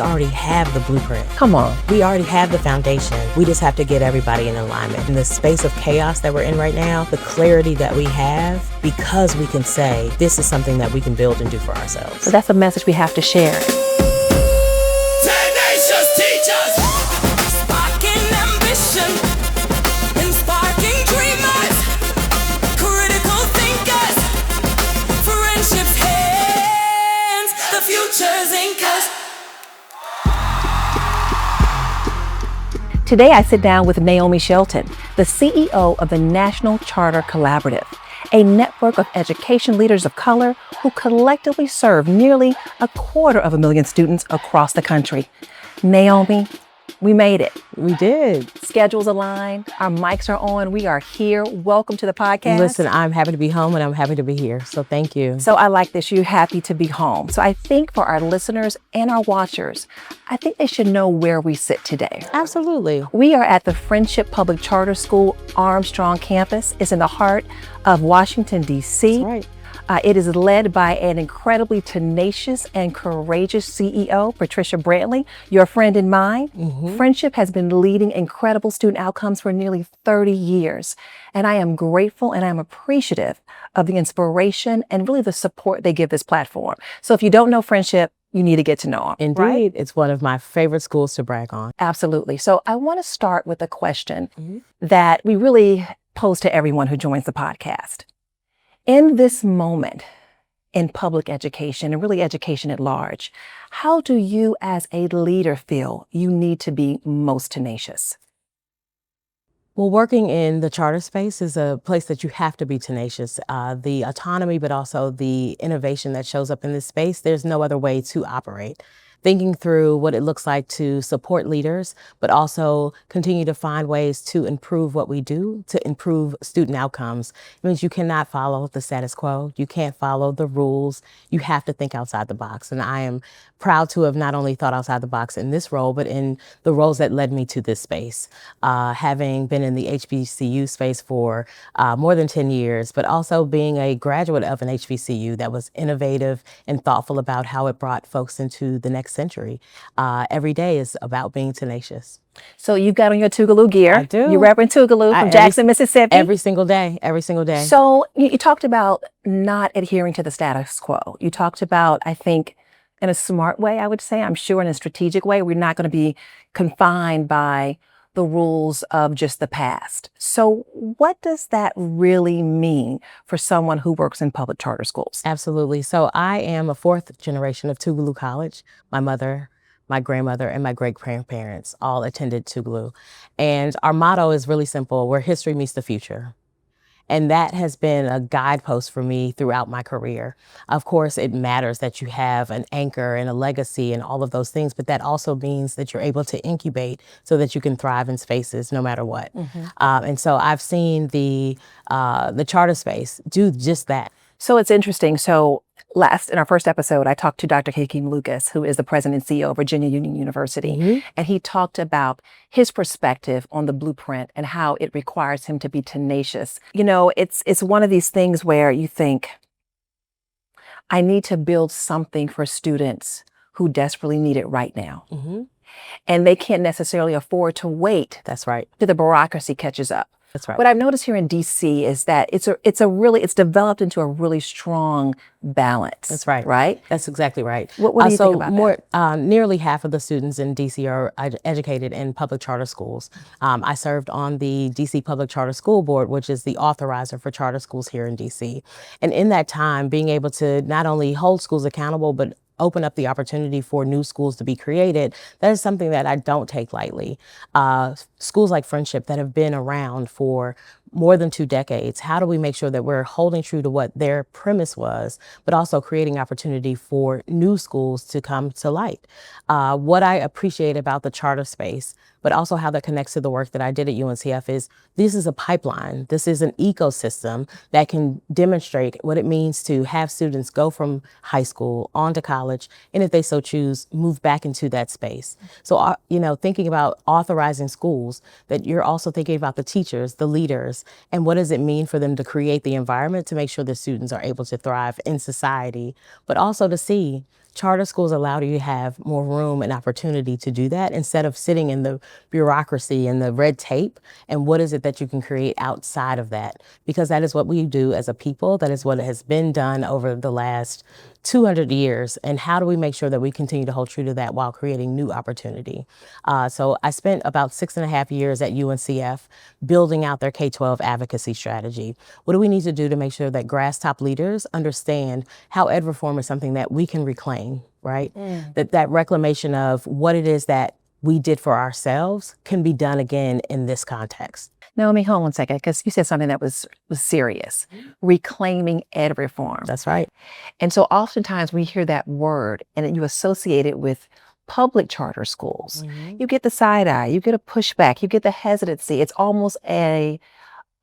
we already have the blueprint. Come on. We already have the foundation. We just have to get everybody in alignment. In the space of chaos that we're in right now, the clarity that we have, because we can say, this is something that we can build and do for ourselves. So that's a message we have to share. Tenacious Teachers, sparking ambition, sparking dreamers, critical thinkers, friendships hands, the future's inkers. Today I sit down with Naomi Shelton, the CEO of the National Charter Collaborative, a network of education leaders of color who collectively serve nearly 250,000 students across the country. Naomi, we made it. We did. Schedules aligned. Our mics are on. We are here. Welcome to the podcast. Listen, I'm happy to be home and I'm happy to be here. So thank you. So I like this. You're happy to be home. So I think for our listeners and our watchers, I think they should know where we sit today. Absolutely. We are at the Friendship Public Charter School Armstrong campus. It's in the heart of Washington, D.C. That's right. It is led by an incredibly tenacious and courageous CEO, Patricia Brantley, your friend and mine. Mm-hmm. Friendship has been leading incredible student outcomes for nearly 30 years. And I am grateful and I'm appreciative of the inspiration and really the support they give this platform. So if you don't know Friendship, you need to get to know them. Indeed. Right? It's one of my favorite schools to brag on. Absolutely. So I want to start with a question that we really pose to everyone who joins the podcast. In this moment in public education and really education at large, how do you as a leader feel you need to be most tenacious? Well, working in the charter space is a place that you have to be tenacious. The autonomy, but also the innovation that shows up in this space, there's no other way to operate. Thinking through what it looks like to support leaders, but also continue to find ways to improve what we do, to improve student outcomes. It means you cannot follow the status quo. You can't follow the rules. You have to think outside the box. And I am proud to have not only thought outside the box in this role, but in the roles that led me to this space. Having been in the HBCU space for more than 10 years, but also being a graduate of an HBCU that was innovative and thoughtful about how it brought folks into the next century. Every day is about being tenacious. So you've got on your Tougaloo gear. I do. You're repping Tougaloo from Jackson, Mississippi. Every single day. So you talked about not adhering to the status quo. You talked about, I think, in a smart way, I would say, I'm sure in a strategic way, we're not going to be confined by the rules of just the past. So what does that really mean for someone who works in public charter schools? Absolutely. So I am a fourth generation of Tougaloo College. My mother, my grandmother, and my great-grandparents all attended Tougaloo. And our motto is really simple: where history meets the future. And that has been a guidepost for me throughout my career. Of course, it matters that you have an anchor and a legacy and all of those things, but that also means that you're able to incubate so that you can thrive in spaces no matter what. And so I've seen the charter space do just that. So it's interesting. So in our first episode, I talked to Dr. Hakeem Lucas, who is the president and CEO of Virginia Union University. And he talked about his perspective on the blueprint and how it requires him to be tenacious. You know, it's one of these things where you think, I need to build something for students who desperately need it right now. And they can't necessarily afford to wait. That's right. Till the bureaucracy catches up. That's right. What I've noticed here in DC is that it's developed into a really strong balance. That's right. Right? That's exactly right. What do you think about that? Nearly half of the students in DC are educated in public charter schools. I served on the DC Public Charter School Board, which is the authorizer for charter schools here in DC. And in that time, being able to not only hold schools accountable, but open up the opportunity for new schools to be created, that is something that I don't take lightly. Schools like Friendship that have been around for more than 2 decades, how do we make sure that we're holding true to what their premise was, but also creating opportunity for new schools to come to light? What I appreciate about the charter space, but also how that connects to the work that I did at UNCF, is this is a pipeline. This is an ecosystem that can demonstrate what it means to have students go from high school on to college, and if they so choose, move back into that space. So, thinking about authorizing schools, that you're also thinking about the teachers, the leaders, and what does it mean for them to create the environment to make sure that students are able to thrive in society, but also to see Charter schools allow you to have more room and opportunity to do that instead of sitting in the bureaucracy and the red tape. And what is it that you can create outside of that? Because that is what we do as a people. That is what has been done over the last 200 years. And how do we make sure that we continue to hold true to that while creating new opportunity? So I spent about 6.5 years at UNCF building out their K-12 advocacy strategy. What do we need to do to make sure that grass top leaders understand how ed reform is something that we can reclaim, right? That reclamation of what it is that we did for ourselves can be done again in this context. Naomi, hold on a second, because you said something that was serious. Reclaiming ed reform. That's right. And so oftentimes we hear that word and you associate it with public charter schools. You get the side eye, you get a pushback, you get the hesitancy. It's almost a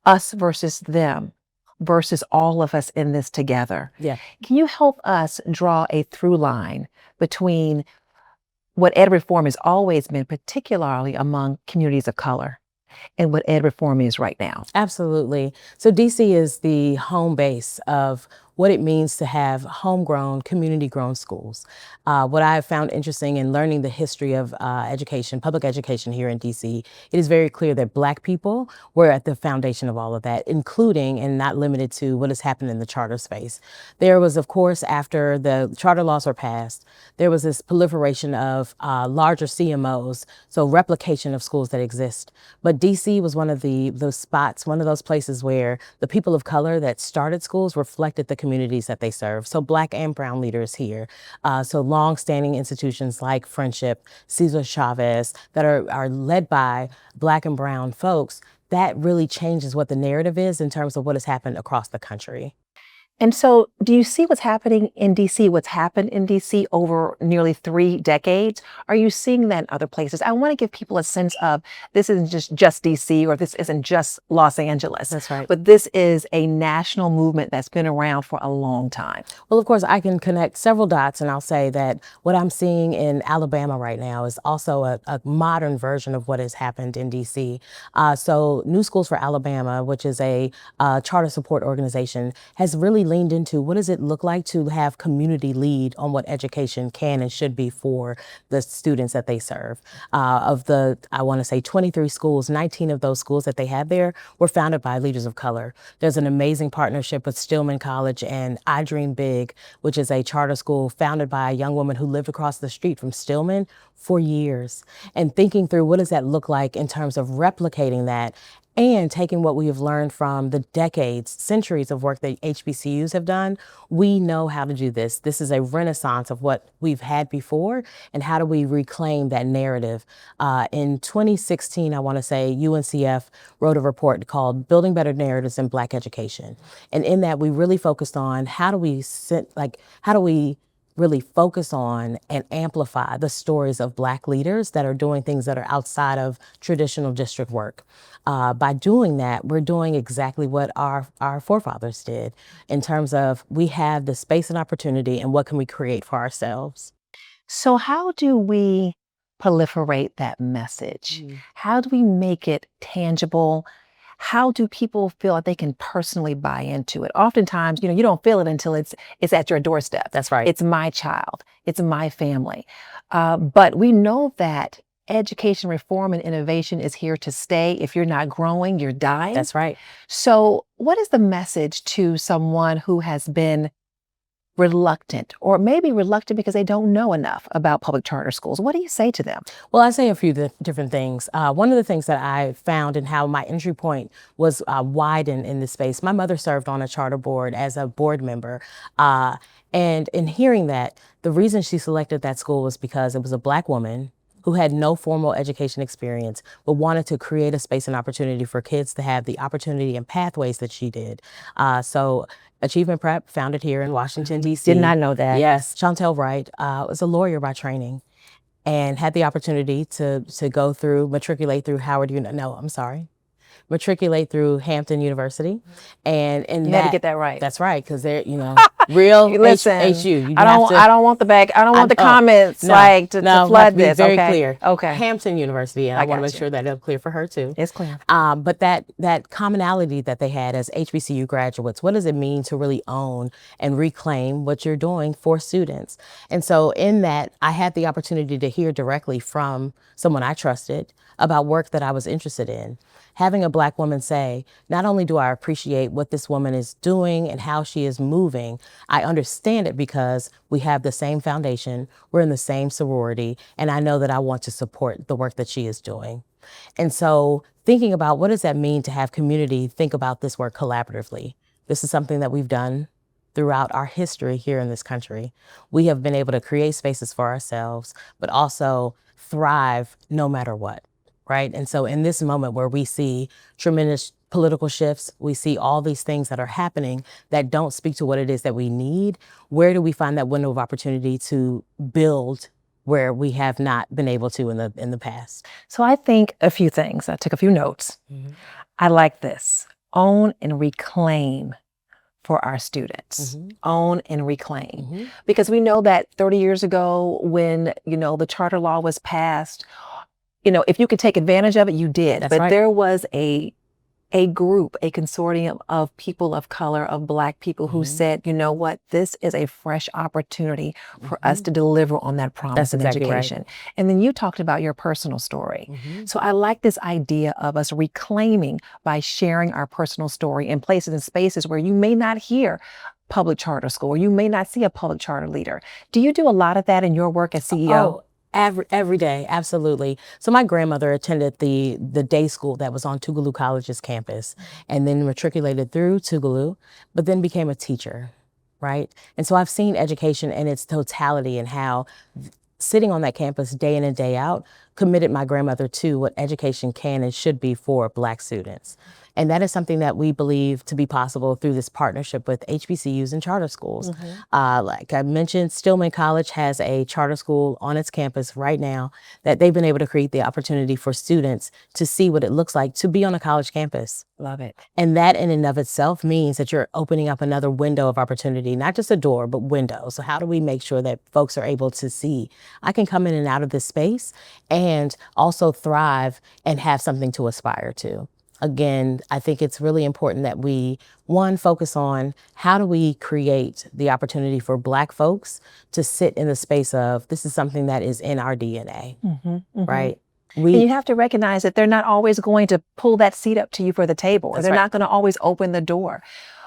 us versus them versus all of us in this together. Yeah. Can you help us draw a through line between what ed reform has always been, particularly among communities of color, and what ed reform is right now? Absolutely. So DC is the home base of what it means to have homegrown, community-grown schools. What I have found interesting in learning the history of education, public education here in DC, it is very clear that Black people were at the foundation of all of that, including and not limited to what has happened in the charter space. There was, of course, after the charter laws were passed, there was this proliferation of larger CMOs, so replication of schools that exist. But DC was one of those spots, one of those places where the people of color that started schools reflected the communities that they serve. So Black and brown leaders here. So long-standing institutions like Friendship, Cesar Chavez, that are led by Black and brown folks, that really changes what the narrative is in terms of what has happened across the country. And so do you see what's happening in DC, what's happened in DC over nearly 3 decades? Are you seeing that in other places? I want to give people a sense of this isn't just DC, or this isn't just Los Angeles. That's right. But this is a national movement that's been around for a long time. Well, of course, I can connect several dots, and I'll say that what I'm seeing in Alabama right now is also a modern version of what has happened in DC. So New Schools for Alabama, which is a charter support organization, has really leaned into what does it look like to have community lead on what education can and should be for the students that they serve. Of the, I want to say 23 schools, 19 of those schools that they have there were founded by leaders of color. There's an amazing partnership with Stillman College and I Dream Big, which is a charter school founded by a young woman who lived across the street from Stillman for years. And thinking through what does that look like in terms of replicating that and taking what we have learned from the decades, centuries of work that HBCUs have done, we know how to do this. This is a renaissance of what we've had before, and how do we reclaim that narrative? In 2016, I want to say, UNCF wrote a report called Building Better Narratives in Black Education. And in that, we really focused on how do we really focus on and amplify the stories of Black leaders that are doing things that are outside of traditional district work. By doing that, we're doing exactly what our forefathers did in terms of we have the space and opportunity, and what can we create for ourselves? So how do we proliferate that message? How do we make it tangible? How do people feel like they can personally buy into it? Oftentimes, you don't feel it until it's at your doorstep. That's right. It's my child. It's my family. But we know that education reform and innovation is here to stay. If you're not growing, you're dying. That's right. So what is the message to someone who has been reluctant, or maybe reluctant because they don't know enough about public charter schools? What do you say to them? Well, I say a few different things. One of the things that I found and how my entry point was widened in this space, my mother served on a charter board as a board member. And in hearing that, the reason she selected that school was because it was a Black woman who had no formal education experience, but wanted to create a space and opportunity for kids to have the opportunity and pathways that she did. So Achievement Prep, founded here in Washington, D.C. Did not know that. Yes. Chantel Wright was a lawyer by training and had the opportunity to matriculate through matriculate through Hampton University. And you had to get that right. That's right, because they're, Real Listen, HU. You I have don't. to, I don't want the back. I don't want the comments no, like to no, we have flood to be this. very Okay. clear. Okay. Hampton University, and I want to got make you. sure that it's clear for her too. It's clear. But that commonality that they had as HBCU graduates, what does it mean to really own and reclaim what you're doing for students? And so in that, I had the opportunity to hear directly from someone I trusted about work that I was interested in. Having a Black woman say, not only do I appreciate what this woman is doing and how she is moving, I understand it because we have the same foundation, we're in the same sorority, and I know that I want to support the work that she is doing. And so thinking about what does that mean to have community think about this work collaboratively? This is something that we've done throughout our history here in this country. We have been able to create spaces for ourselves, but also thrive no matter what, right? And so in this moment where we see tremendous political shifts, we see all these things that are happening that don't speak to what it is that we need, where do we find that window of opportunity to build where we have not been able to in the past? So I think a few things. I took a few notes. I like this. Own and reclaim for our students. Own and reclaim. Because we know that 30 years ago when, the charter law was passed, if you could take advantage of it, you did. That's but right. there was a group, a consortium of people of color, of Black people who said, you know what, this is a fresh opportunity for us to deliver on that promise in exactly right. education. And then you talked about your personal story. So I like this idea of us reclaiming by sharing our personal story in places and spaces where you may not hear public charter school, or you may not see a public charter leader. Do you do a lot of that in your work as CEO? Oh, every day, absolutely. So my grandmother attended the day school that was on Tougaloo College's campus, and then matriculated through Tougaloo, but then became a teacher, right? And so I've seen education in its totality and how sitting on that campus day in and day out committed my grandmother to what education can and should be for Black students. And that is something that we believe to be possible through this partnership with HBCUs and charter schools. Like I mentioned, Stillman College has a charter school on its campus right now that they've been able to create the opportunity for students to see what it looks like to be on a college campus. Love it. And that in and of itself means that you're opening up another window of opportunity, not just a door, but windows. So how do we make sure that folks are able to see, I can come in and out of this space and also thrive and have something to aspire to? Again, I think it's really important that we, one, focus on how do we create the opportunity for Black folks to sit in the space of, this is something that is in our DNA, right? And you have to recognize that they're not always going to pull that seat up to you for the table, or they're not going to always open the door.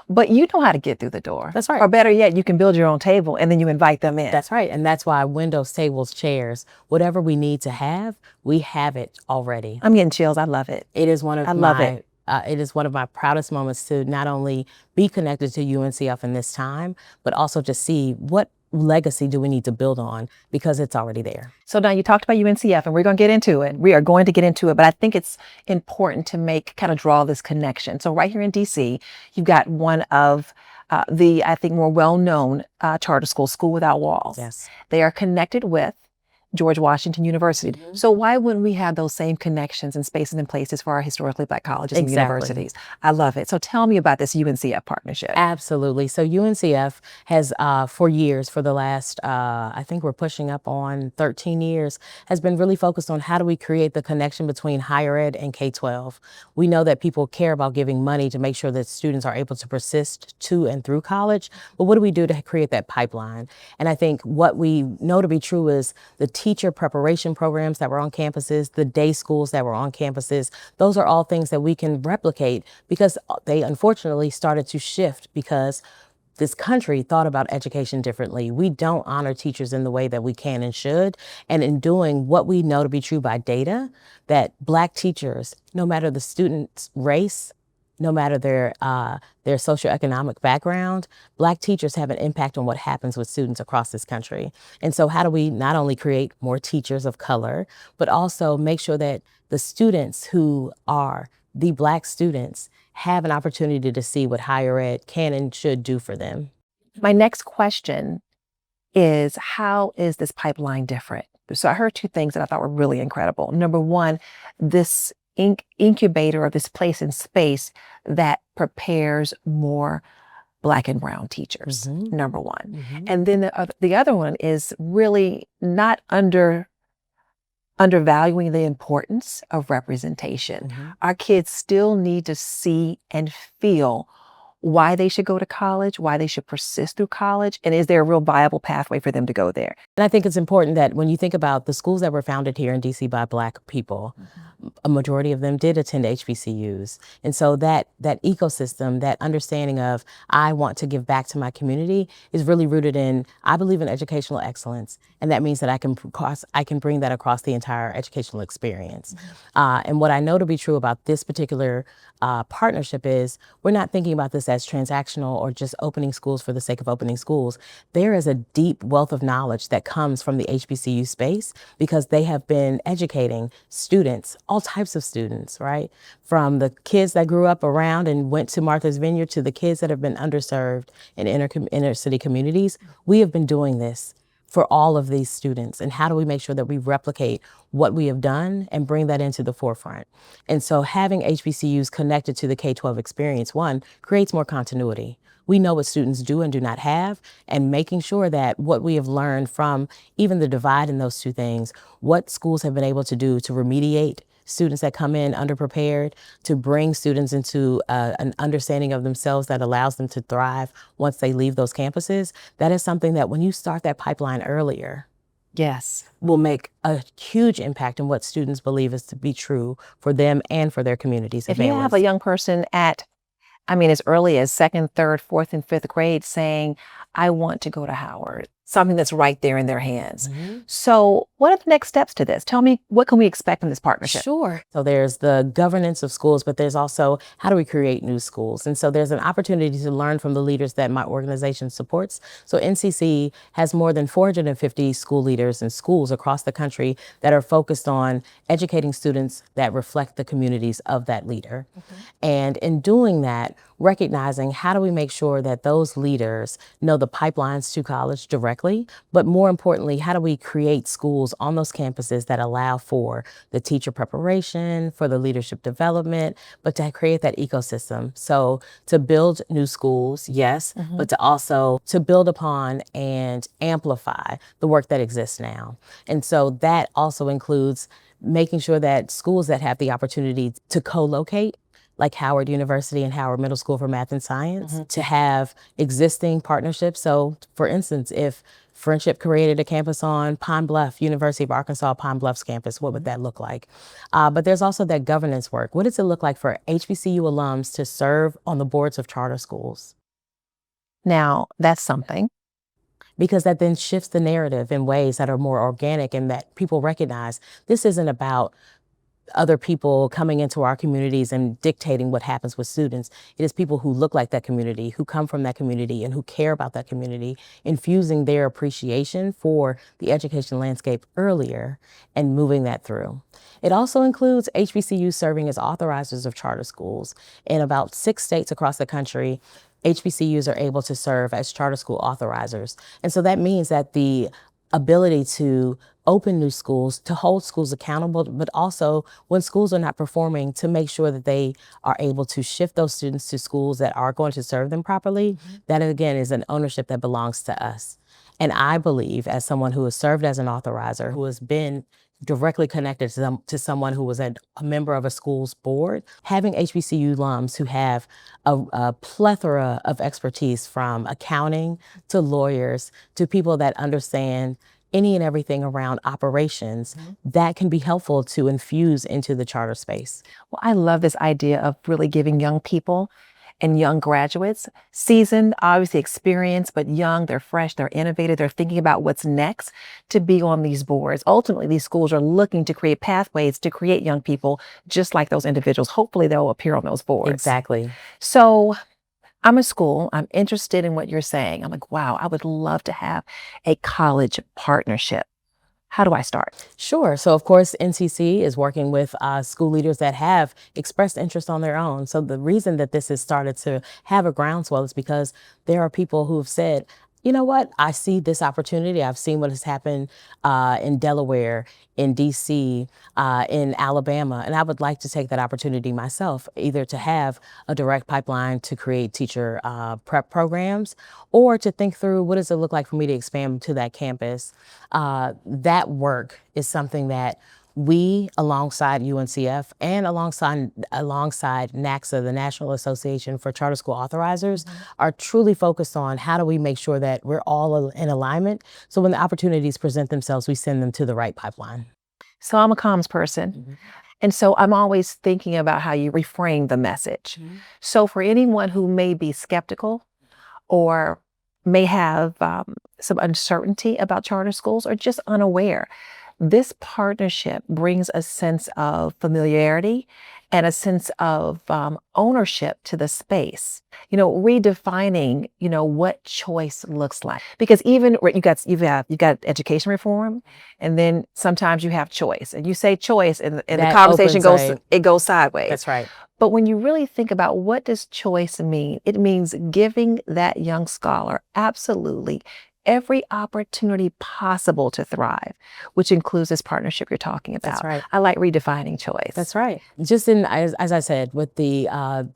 But you know how to get through the door. That's right. Or better yet, you can build your own table and then you invite them in. That's right. And that's why windows, tables, chairs, whatever we need to have, we have it already. I'm getting chills. I love it. It is one of it is one of my proudest moments to not only be connected to UNCF in this time, but also to see what legacy do we need to build on, because it's already there. So now you talked about UNCF and we're going to get into it. We are going to get into it, but I think it's important to kind of draw this connection. So right here in DC, you've got one of the, I think, more well-known charter schools, School Without Walls. Yes. They are connected with George Washington University. So why wouldn't we have those same connections and spaces and places for our historically Black colleges and universities? I love it. So tell me about this UNCF partnership. Absolutely. So UNCF has for years, for the last, I think we're pushing up on 13 years, has been really focused on how do we create the connection between higher ed and K-12. We know that people care about giving money to make sure that students are able to persist to and through college, but what do we do to create that pipeline? And I think what we know to be true is the teacher preparation programs that were on campuses, the day schools that were on campuses, those are all things that we can replicate, because they unfortunately started to shift because this country thought about education differently. We don't honor teachers in the way that we can and should. And in doing what we know to be true by data, that Black teachers, no matter the student's race, no matter their socioeconomic background, Black teachers have an impact on what happens with students across this country. And so how do we not only create more teachers of color, but also make sure that the students who are the Black students have an opportunity to see what higher ed can and should do for them? My next question is, how is this pipeline different? So I heard two things that I thought were really incredible. Number one, this incubator, or this place and space that prepares more Black and brown teachers, number one. Mm-hmm. And then the other one is really not undervaluing the importance of representation. Mm-hmm. Our kids still need to see and feel why they should go to college, why they should persist through college, and is there a real viable pathway for them to go there? And I think it's important that when you think about the schools that were founded here in DC by Black people, a majority of them did attend HBCUs. And so that ecosystem, that understanding of I want to give back to my community is really rooted in, I believe in educational excellence. And that means that I can bring that across the entire educational experience. And what I know to be true about this particular partnership is we're not thinking about this as transactional or just opening schools for the sake of opening schools. There is a deep wealth of knowledge that comes from the HBCU space because they have been educating students, all types of students, right? From the kids that grew up around and went to Martha's Vineyard to the kids that have been underserved in inner city communities. We have been doing this for all of these students. And how do we make sure that we replicate what we have done and bring that into the forefront? And so having HBCUs connected to the K-12 experience, one, creates more continuity. We know what students do and do not have, and making sure that what we have learned from even the divide in those two things, what schools have been able to do to remediate students that come in underprepared, to bring students into an understanding of themselves that allows them to thrive once they leave those campuses. That is something that when you start that pipeline earlier, Yes. will make a huge impact in what students believe is to be true for them and for their communities and If you have a young person at, as early as second, third, fourth, and fifth grade saying, I want to go to Howard, something that's right there in their hands. So what are the next steps to this? Tell me, what can we expect from this partnership? Sure. So there's the governance of schools, but there's also how do we create new schools? And so there's an opportunity to learn from the leaders that my organization supports. So NCC has more than 450 school leaders in schools across the country that are focused on educating students that reflect the communities of that leader. And in doing that, recognizing how do we make sure that those leaders know the pipelines to college directly, but more importantly, how do we create schools on those campuses that allow for the teacher preparation, for the leadership development, but to create that ecosystem. So to build new schools, yes, but to also to build upon and amplify the work that exists now. And so that also includes making sure that schools that have the opportunity to co-locate, like Howard University and Howard Middle School for Math and Science, to have existing partnerships. So for instance, if Friendship created a campus on Pine Bluff, University of Arkansas, Pine Bluff's campus, what would that look like? But there's also that governance work. What does it look like for HBCU alums to serve on the boards of charter schools? Now, that's something. Because that then shifts the narrative in ways that are more organic and that people recognize this isn't about other people coming into our communities and dictating what happens with students. It is people who look like that community, who come from that community, and who care about that community, infusing their appreciation for the education landscape earlier and moving that through. It also includes HBCUs serving as authorizers of charter schools. In about 6 states across the country, HBCUs are able to serve as charter school authorizers. And so that means that the ability to open new schools, to hold schools accountable, but also when schools are not performing, to make sure that they are able to shift those students to schools that are going to serve them properly. That again is an ownership that belongs to us. And I believe, as someone who has served as an authorizer, who has been directly connected to someone who was a member of a school's board, having HBCU alums who have a plethora of expertise, from accounting to lawyers to people that understand any and everything around operations, that can be helpful to infuse into the charter space. Well, I love this idea of really giving young people and young graduates, seasoned, obviously experienced, but young, they're fresh, they're innovative, they're thinking about what's next, to be on these boards. Ultimately, these schools are looking to create pathways to create young people just like those individuals. Hopefully they'll appear on those boards. Exactly. So I'm a school, I'm interested in what you're saying. I'm like, wow, I would love to have a college partnership. How do I start? Sure. So of course, NCC is working with school leaders that have expressed interest on their own. So the reason that this has started to have a groundswell is because there are people who have said, you know what, I see this opportunity. I've seen what has happened in Delaware, in DC, in Alabama, and I would like to take that opportunity myself, either to have a direct pipeline to create teacher prep programs, or to think through what does it look like for me to expand to that campus. That work is something that we, alongside UNCF and alongside NACSA, the National Association for Charter School Authorizers, are truly focused on how do we make sure that we're all in alignment. So when the opportunities present themselves, we send them to the right pipeline. So I'm a comms person. And so I'm always thinking about how you reframe the message. So for anyone who may be skeptical or may have some uncertainty about charter schools or just unaware, this partnership brings a sense of familiarity and a sense of ownership to the space. Redefining, what choice looks like. Because even you've got education reform, and then sometimes you have choice, and you say choice, and the conversation goes sideways. That's right. But when you really think about what does choice mean, it means giving that young scholar absolutely every opportunity possible to thrive, which includes this partnership you're talking about. That's right. I like redefining choice. That's right. Just as I said, with the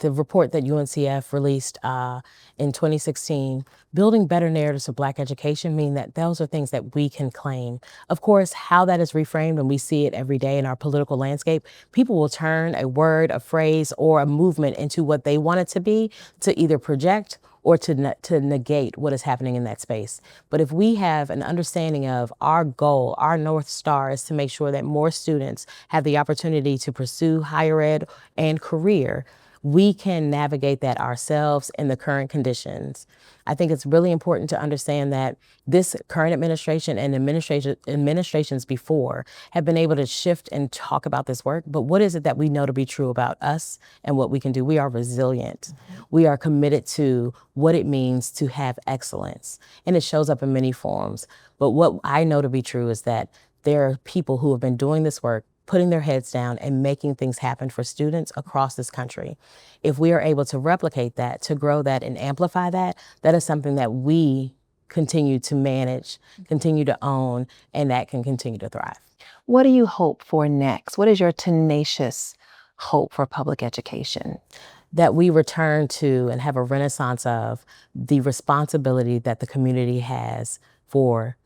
report that UNCF released in 2016, building better narratives of Black education mean that those are things that we can claim. Of course, how that is reframed, and we see it every day in our political landscape, people will turn a word, a phrase, or a movement into what they want it to be, to either project or to negate what is happening in that space. But if we have an understanding of our goal, our North Star is to make sure that more students have the opportunity to pursue higher ed and career, we can navigate that ourselves in the current conditions. I think it's really important to understand that this current administration and administrations before have been able to shift and talk about this work, but what is it that we know to be true about us and what we can do? We are resilient. We are committed to what it means to have excellence, and it shows up in many forms. But what I know to be true is that there are people who have been doing this work, putting their heads down and making things happen for students across this country. If we are able to replicate that, to grow that and amplify that, that is something that we continue to manage, continue to own, and that can continue to thrive. What do you hope for next? What is your tenacious hope for public education? That we return to and have a renaissance of the responsibility that the community has for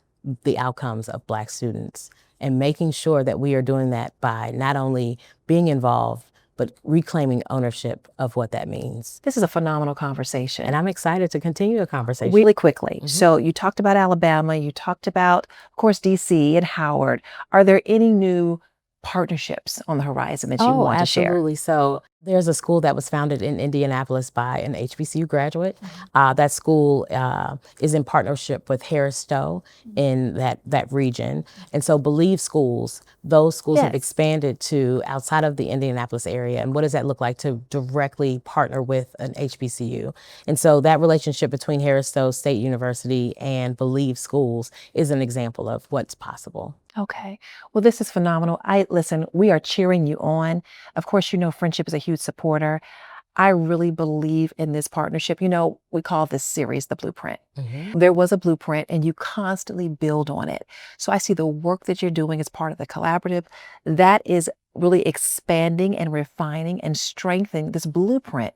the outcomes of Black students, and making sure that we are doing that by not only being involved, but reclaiming ownership of what that means. This is a phenomenal conversation. And I'm excited to continue the conversation. Really quickly. So you talked about Alabama, you talked about, of course, DC and Howard. Are there any new partnerships on the horizon that you want to share? Absolutely. So there's a school that was founded in Indianapolis by an HBCU graduate. That school is in partnership with Harris Stowe in that region. And so Believe schools, those schools have expanded to outside of the Indianapolis area. And what does that look like to directly partner with an HBCU? And so that relationship between Harris Stowe State University and Believe schools is an example of what's possible. Okay. Well, this is phenomenal. Listen, we are cheering you on. Of course, Friendship is a huge supporter. I really believe in this partnership. We call this series the blueprint. There was a blueprint and you constantly build on it. So I see the work that you're doing as part of the collaborative that is really expanding and refining and strengthening this blueprint,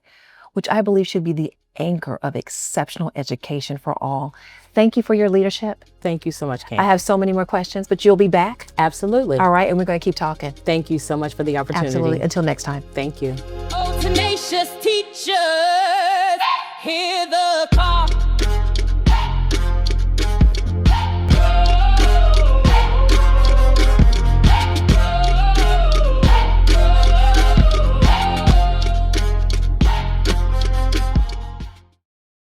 which I believe should be the anchor of exceptional education for all. Thank you for your leadership. Thank you so much, Cam. I have so many more questions, but you'll be back. Absolutely. All right, and we're going to keep talking. Thank you so much for the opportunity. Absolutely. Until next time. Thank you. Oh, tenacious teachers, hear the call.